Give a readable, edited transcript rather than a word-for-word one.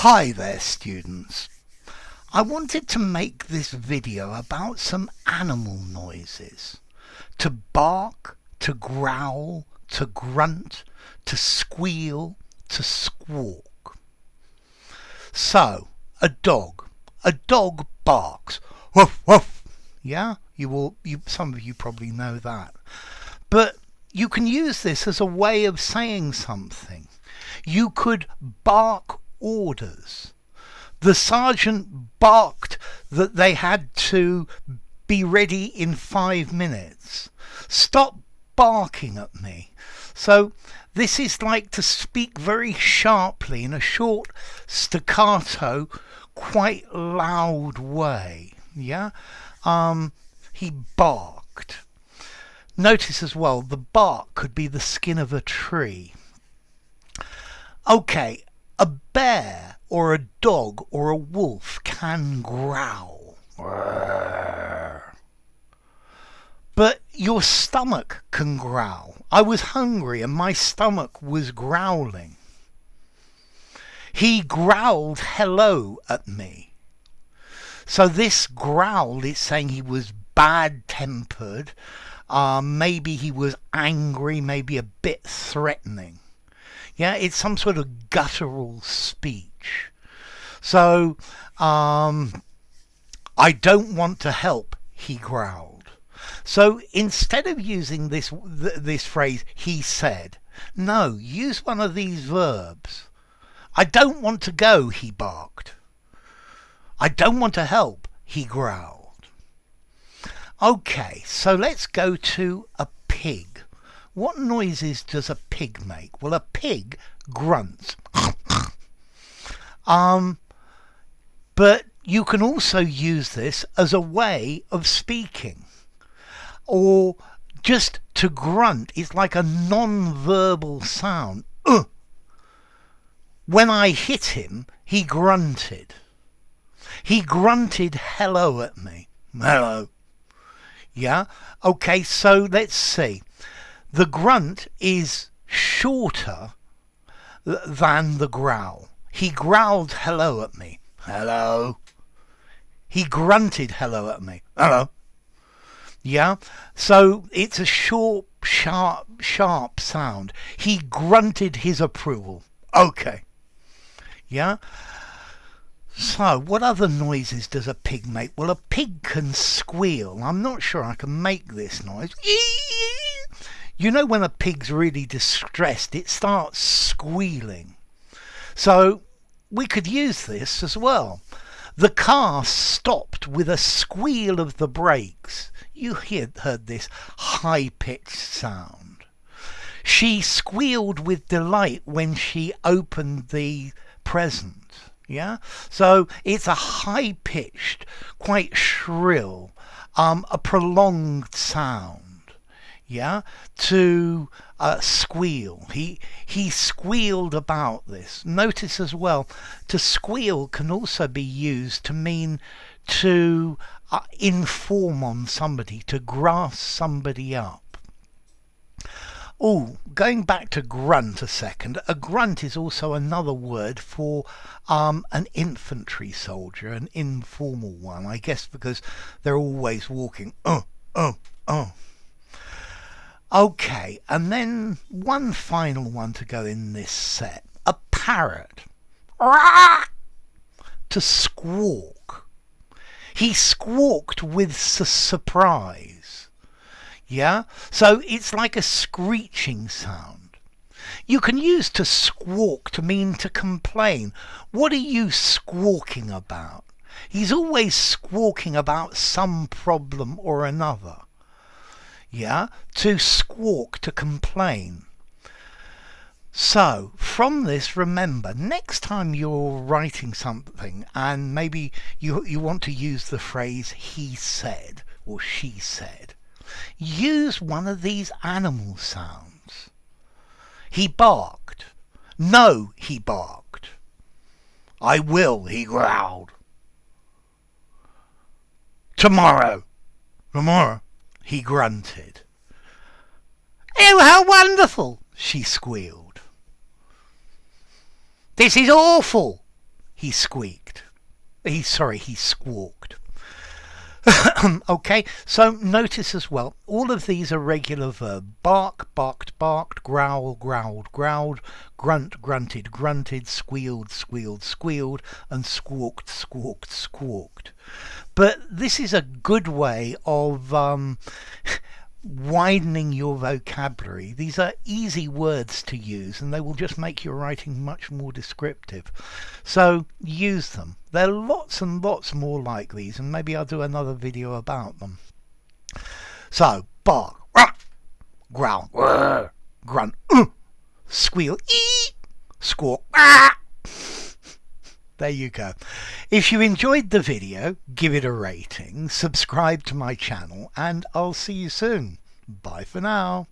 Hi there, students. I wanted to make this video about some animal noises. To bark, to growl, to grunt, to squeal, to squawk. So, a dog barks. Woof, woof. Yeah, some of you probably know that. But you can use this as a way of saying something. You could bark orders. The sergeant barked that they had to be ready in 5 minutes. Stop barking at me. So this is like to speak very sharply in a short staccato, quite loud way. Yeah? He barked. Notice as well, the bark could be the skin of a tree. Okay, a bear or a dog or a wolf can growl. But your stomach can growl. I was hungry and my stomach was growling. He growled hello at me. So this growl is saying he was bad-tempered. Maybe he was angry, maybe a bit threatening. Yeah, it's some sort of guttural speech. So, I don't want to help, he growled. So instead of using this phrase, he said, no, use one of these verbs. I don't want to go, he barked. I don't want to help, he growled. Okay, so let's go to a pig. What noises does a pig make? Well, a pig grunts. But you can also use this as a way of speaking. Or just to grunt is like a non-verbal sound. When I hit him, he grunted. He grunted hello at me. Hello. Yeah? Okay, so let's see. The grunt is shorter than the growl. He growled hello at me. Hello. He grunted hello at me. Hello. Yeah? So it's a short, sharp sound. He grunted his approval. Okay. Yeah? So, what other noises does a pig make? Well, a pig can squeal. I'm not sure I can make this noise. You know when a pig's really distressed, it starts squealing. So we could use this as well. The car stopped with a squeal of the brakes. You heard this high-pitched sound. She squealed with delight when she opened the present. Yeah? So it's a high-pitched, quite shrill, a prolonged sound. Yeah, to squeal. He squealed about this. Notice as well, to squeal can also be used to mean to inform on somebody, to grasp somebody up. Oh, going back to grunt a second, a grunt is also another word for an infantry soldier, an informal one, I guess because they're always walking. Okay, and then one final one to go in this set. A parrot. To squawk. He squawked with surprise. Yeah? So it's like a screeching sound. You can use to squawk to mean to complain. What are you squawking about? He's always squawking about some problem or another. Yeah, to squawk, to complain. So, from this, remember, next time you're writing something and maybe you want to use the phrase he said or she said, use one of these animal sounds. He barked. No, he barked. I will, he growled. Tomorrow, he grunted. Oh, how wonderful, she squealed. This is awful, he squeaked. He squawked. Okay, so notice as well, all of these are regular verb. Bark, barked, barked, growl, growled, growled, grunt, grunted, grunted, squealed, squealed, squealed, and squawked, squawked, squawked. But this is a good way of widening your vocabulary. These are easy words to use and they will just make your writing much more descriptive. So use them. There are lots and lots more like these, and maybe I'll do another video about them. So bark, growl, grunt, squeal, squawk. There you go. If you enjoyed the video, give it a rating, subscribe to my channel, and I'll see you soon. Bye for now.